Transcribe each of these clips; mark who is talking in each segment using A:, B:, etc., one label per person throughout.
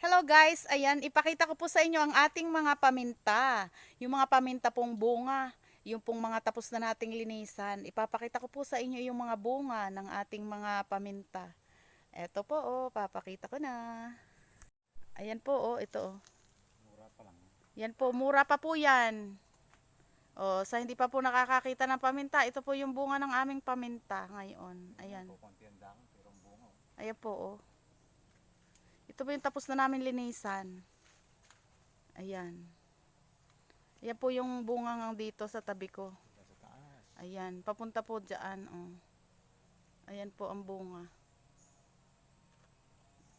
A: Hello guys, ayan, ipakita ko po sa inyo ang ating mga paminta. Yung mga paminta pong bunga, yung pong mga tapos na nating linisan. Ipapakita ko po sa inyo yung mga bunga ng ating mga paminta. Eto po oh, papakita ko na. Ayan po oh, ito oh.
B: Mura pa lang.
A: Yan po, mura pa po yan. Oh, sa hindi pa po nakakakita ng paminta, ito po yung bunga ng aming paminta ngayon. Ayan.
B: Po konti ang dahon pero ang bunga.
A: Ayan po oh. Ito po yung tapos na namin linisan. Ayan. Ayan po yung bunga ng dito sa tabi ko.
B: Sa taas.
A: Ayan, papunta po dyan. Oh. Ayan po ang bunga.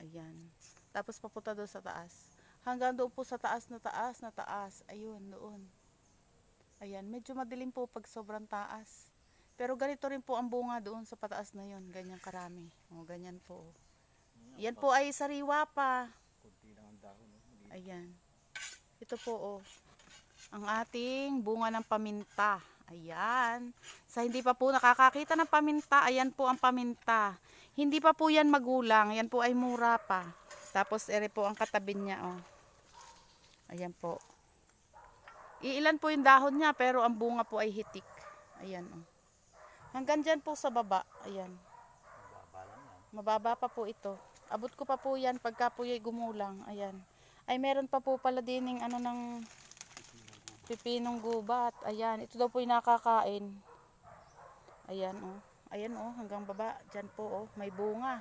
A: Ayan. Tapos papunta doon sa taas. Hanggang doon po sa taas na taas na taas. Ayun, doon. Ayan, medyo madilim po pag sobrang taas. Pero ganito rin po ang bunga doon sa pataas na yun. Ganyan karami. O, ganyan po. Yan po ay sariwa pa.
B: Kunti lang ang dahon.
A: Ayan. Ito po, oh. Ang ating bunga ng paminta. Ayan. Sa hindi pa po nakakakita ng paminta, ayan po ang paminta. Hindi pa po yan magulang. Yan po ay mura pa. Tapos ere po ang katabi niya. Oh. Ayan po. Iilan po yung dahon niya pero ang bunga po ay hitik. Ayan. Oh. Hanggang dyan po sa baba. Ayan.
B: Mababa lang yan.
A: Mababa pa po ito. Abot ko pa po yan pagka po yung gumulang. Ayan. Ay meron pa po pala dining ano ng pipinong gubat. Ayan, ito daw po yung nakakain. Ayan oh. Ayan oh, hanggang baba. Diyan po oh, may bunga.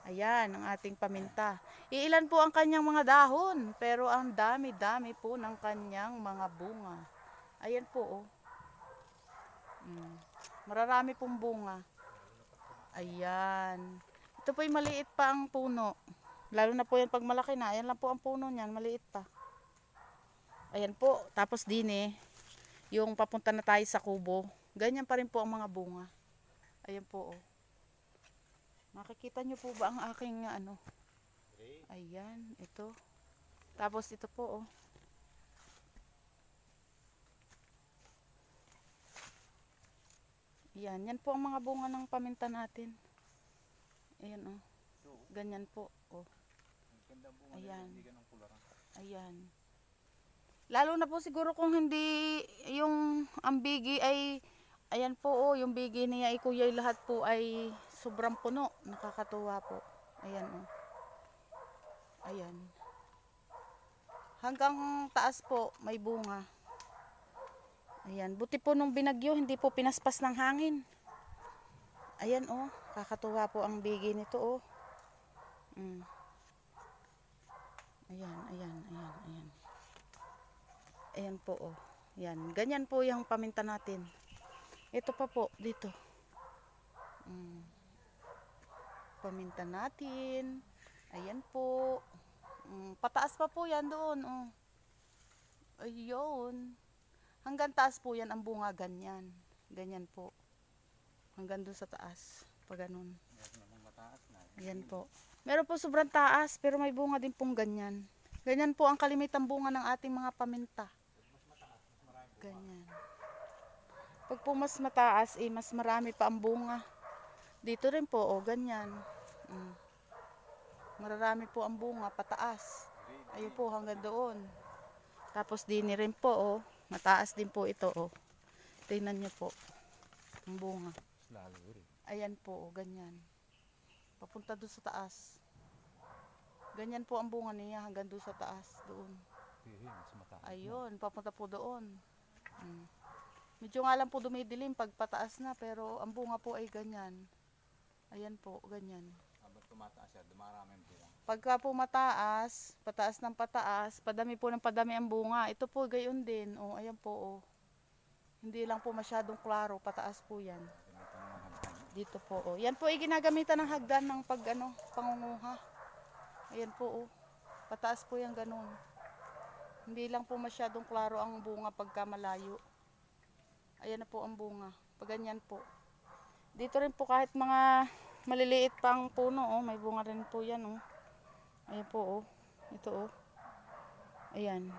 A: Ayan, ang ating paminta. Iilan po ang kanyang mga dahon, pero ang dami-dami po ng kanyang mga bunga. Ayan po oh. Mararami pong bunga. Ayan. Ito po yung maliit pa ang puno. Lalo na po yan pag malaki na. Ayan lang po ang puno niyan, maliit pa. Ayan po, tapos din yung papunta na tayo sa kubo. Ganyan pa rin po ang mga bunga. Ayan po oh. Makikita nyo po ba ang aking ano? Ayan, ito. Tapos ito po oh. Yan po ang mga bunga ng paminta natin. Ayan oh. Ganyan po oh. Ayan. Ayan. Lalo na po siguro kung hindi yung ang bigi ay ayan po oh, yung bigi niya ay kuya lahat po ay sobrang puno. Nakakatuwa po. Ayan oh. Ayan. Hanggang taas po may bunga. Ayan, buti po nung binagyo hindi po pinaspas ng hangin. Ayan oh, kakatuwa po ang bigi nito oh. Ayan, ayan, ayan, ayan. Ayan po oh. Yan, ganyan po yung paminta natin. Ito pa po dito. Paminta natin. Ayan po. Pataas pa po yan doon oh. Ayun. Hanggang taas po yan ang bunga ganyan. Ganyan po. Hanggang doon sa taas. Pag ganun. Ayan po. Meron po sobrang taas pero may bunga din pong ganyan. Ganyan po ang kalimitang bunga ng ating mga paminta. Ganyan. Pag po mas mataas, mas marami pa ang bunga. Dito rin po, oh, ganyan. Mararami po ang bunga, pataas. Ayun po, hanggang doon. Tapos dini rin po, oh. Mataas din po ito, oh. Tingnan nyo po. Ang bunga. Ayan po, oh, ganyan. Papunta doon sa taas. Ganyan po ang bunga niya hanggang doon sa taas, doon. Ayun, papunta po doon. Medyo nga lang po dumidilim pag pataas na, pero ang bunga po ay ganyan. Ayan po, ganyan.
B: Habang tumataas siya, dumarami ang bunga.
A: Pagka po mataas, pataas ng pataas, padami po ng padami ang bunga. Ito po gayon din. Oh, ayan po oh. Hindi lang po masyadong klaro, pataas po 'yan. Dito po oh. Yan po ay ginagamitan ng hagdan ng pag ano, pangunguha. Ayan po oh. Pataas po 'yang ganun. Hindi lang po masyadong klaro ang bunga pagka malayo. Ayan na po ang bunga. Pag ganyan po. Dito rin po kahit mga maliliit pang puno oh, may bunga rin po 'yan oh. Ayan po oh. Ito oh. Ayan.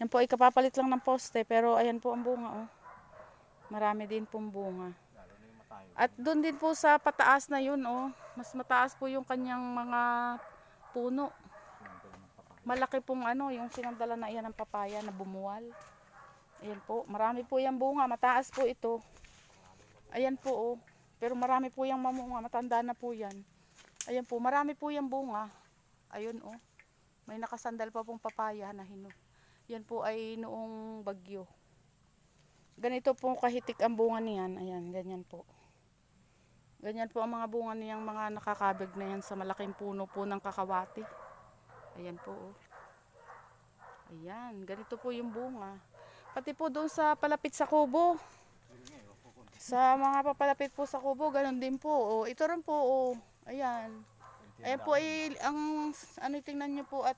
A: Yan po ay kapapalit lang ng poste pero ayan po ang bunga oh. Marami din pong bunga. At doon din po sa pataas na yun oh. Mas mataas po yung kanyang mga puno. malaki pong ano, yung sinandala na iyan ng papaya na bumuwal. Ayan po, marami po yung bunga, mataas po ito. Ayan po oh. Pero marami po yung mamunga, matanda na po yan. Ayan po, marami po yung bunga. Ayun oh. May nakasandal pa pong papaya na hinog. Yan po ay noong bagyo. Ganito po kahitik ang bunga niyan. Ayan, ganyan po. Ganyan po ang mga bunga niyang mga nakakabig na yan sa malaking puno po ng kakawati. Ayan po oh. Ayan, ganito po yung bunga. Pati po doon sa palapit sa kubo. Sa mga papalapit po sa kubo, ganun din po. Oh, ito rin po oh. Ayan. Ayan po ay ang ano tingnan niyo po at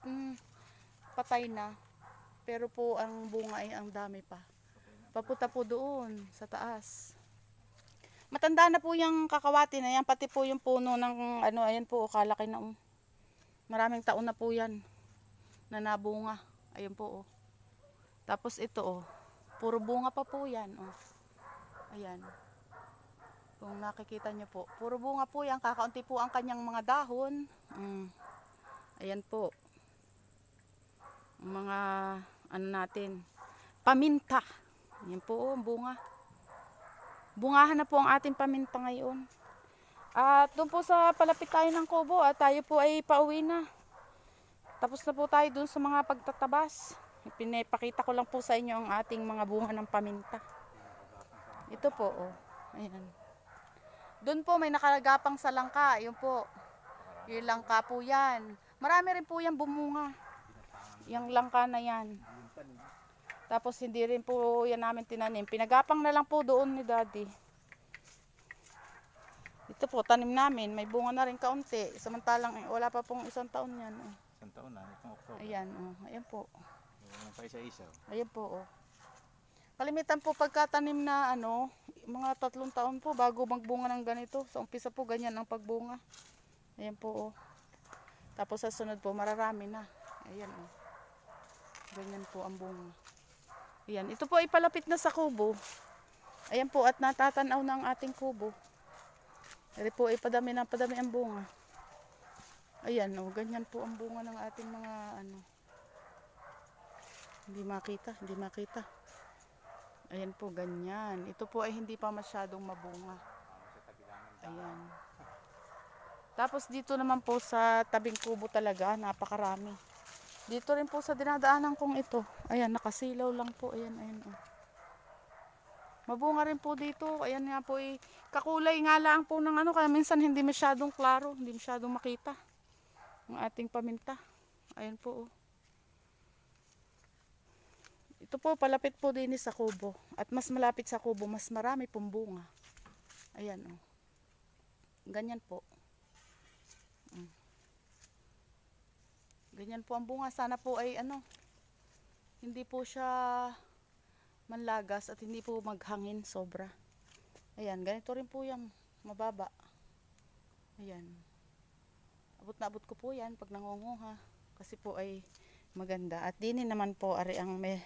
A: patay na. Pero po ang bunga ay ang dami pa. Papunta po doon sa taas. Matanda na po yung kakawati na yan, pati po yung puno ng ano, ayan po, kalaki na oh. Maraming taon na po yan na nabunga. Ayan po oh. Tapos ito oh, puro bunga pa po yan oh. Ayan. Kung nakikita nyo po, puro bunga po yan, kakaunti po ang kanyang mga dahon. Ayan po. Mga ano natin, paminta. Ayan po oh, bunga. Bungahan na po ang ating paminta ngayon. At doon po sa palapit tayo ng kubo at tayo po ay pauwi na. Tapos na po tayo doon sa mga pagtatabas. Pinapakita ko lang po sa inyo ang ating mga bunga ng paminta. Ito po oh. Ayan. Doon po may nakalagapang sa langka. Yun po. Yung langka po yan. Marami rin po yan bumunga. Yung langka na yan. Tapos hindi rin po yan namin tinanim. Pinagapang na lang po doon ni Daddy. Ito po, tanim namin. May bunga na rin kaunti. Samantalang wala pa pong isang taon yan.
B: Isang taon na, itong October.
A: Ayan, oh. Ayan po.
B: Yung pa isa-isa.
A: Ayan po, oh. Kalimitan po pagkatanim na ano, mga 3 taon po bago magbunga ng ganito. Sa umpisa po ganyan ang pagbunga. Ayan po, oh. Tapos sa sunod po mararami na. Ayan, oh. Ganyan po ang bunga. Ayan, ito po ay palapit na sa kubo. Ayan po, at natatanaw ng ating kubo. Ito po ay padami ang bunga. Ayan, oh, ganyan po ang bunga ng ating mga ano. Hindi makita. Ayan po, ganyan. Ito po ay hindi pa masyadong mabunga. Ayan. Tapos dito naman po sa tabing kubo talaga, napakarami. Dito rin po sa dinadaanan kong ito. Ayan, nakasilaw lang po. Ayan, ayan. Oh. Mabunga rin po dito. Ayan nga po eh. Kakulay nga lang po ng ano. Kaya minsan hindi masyadong klaro. Hindi masyadong makita. Ang ating paminta. Ayan po. Oh. Ito po, palapit po din sa kubo. At mas malapit sa kubo, mas marami pong bunga. Ayan oh. Ganyan po. Ganyan po ang bunga. Sana po ay ano, hindi po siya manlagas at hindi po maghangin sobra. Ayan, ganito rin po yan. Mababa. Ayan. Abot na abot ko po yan pag nangunguha. Kasi po ay maganda. At dinin naman po, ari ang may,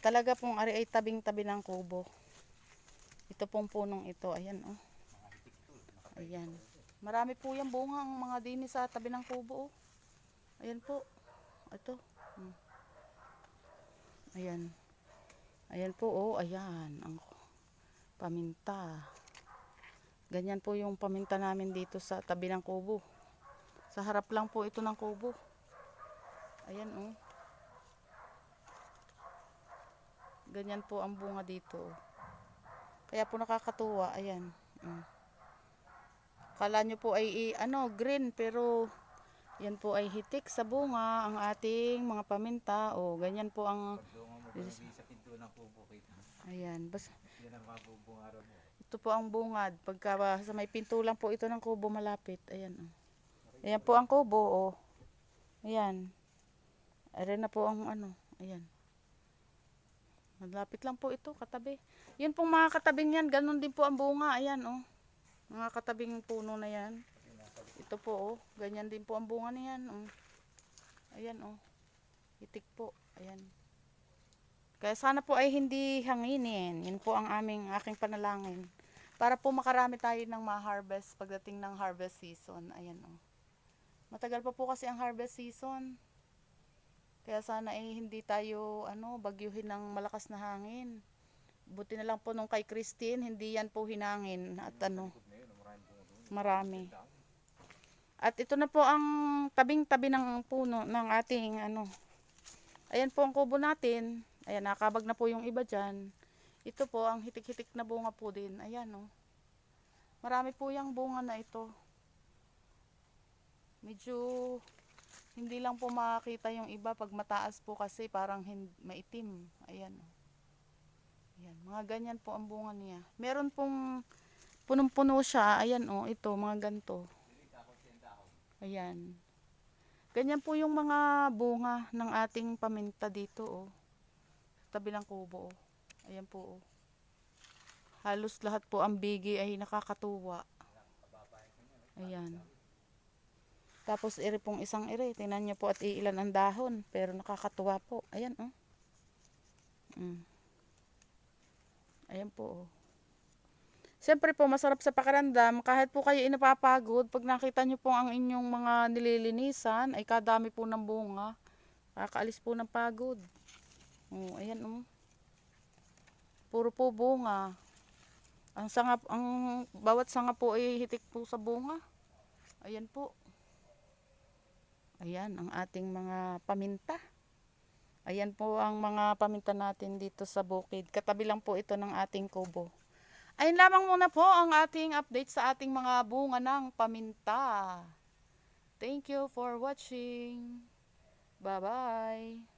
A: talaga pong ari ay tabing-tabi ng kubo. Ito pong punong ito. Ayan oh. Ayan. Marami po yung bunga ang mga dini sa tabi ng kubo oh. Ayan po. Ito. Ayan. Ayan po oh. Ayan. Ang paminta. Ganyan po yung paminta namin dito sa tabi ng kubo. Sa harap lang po ito ng kubo. Ayan oh. Ganyan po ang bunga dito. Kaya po nakakatuwa. Ayan. Kala nyo po ay ano, green pero yan po ay hitik sa bunga ang ating mga paminta. O, ganyan po ang
B: Sa pinto ng kubo kita.
A: ayan.
B: Yan ang mabubunga rin mo.
A: Ito po ang bungad. Pagka sa may pinto lang po ito ng kubo malapit. Ayan. Oh. Ayan po ang kubo. Oh. Ayan. Ayan na po ang ano. Ayan. Malapit lang po ito. Katabi. Yun pong mga katabing yan. Ganon din po ang bunga. Ayan. Oh. Mga katabing puno na yan. Ito po, oh. Ganyan din po ang bunga niyan. Oh. Ayan, oh. Itik po. Ayan. Kaya sana po ay hindi hanginin. Yun po ang aking panalangin. Para po makarami tayo ng ma-harvest pagdating ng harvest season. Ayan, oh. Matagal pa po kasi ang harvest season. Kaya sana hindi tayo bagyuhin ng malakas na hangin. Buti na lang po nung kay Christine, hindi yan po hinangin at marami. At ito na po ang tabing-tabi ng puno ng ating Ayan po ang kubo natin. Ayan, nakabag na po yung iba dyan. Ito po ang hitik-hitik na bunga po din. Ayan Marami po yung bunga na ito. Medyo hindi lang po makakita yung iba pag mataas po kasi parang maitim. Ayan Ayan, mga ganyan po ang bunga niya. Meron pong punong-puno siya. Ayan ito, mga ganito. Ayan. Ganyan po yung mga bunga ng ating paminta dito tabi ng kubo Ayan po Halos lahat po ang bigi ay nakakatuwa. Ayan. Tapos iri pong isang iri. Tingnan nyo po at iilan ang dahon. Pero nakakatuwa po. Ayan Ayan po Siyempre po masarap sa pakiramdam. Kahit po kayo napapagod, pag nakita nyo po ang inyong mga nililinisan, ay kadami po ng bunga. Kakaalis po ng pagod. Ayan Puro po bunga. Ang bawat sanga po ay hitik po sa bunga. Ayan po. Ayan ang ating mga paminta. Ayan po ang mga paminta natin dito sa bukid. Katabi lang po ito ng ating kubo. Ayun lamang muna po ang ating update sa ating mga bunga ng paminta. Thank you for watching. Bye-bye.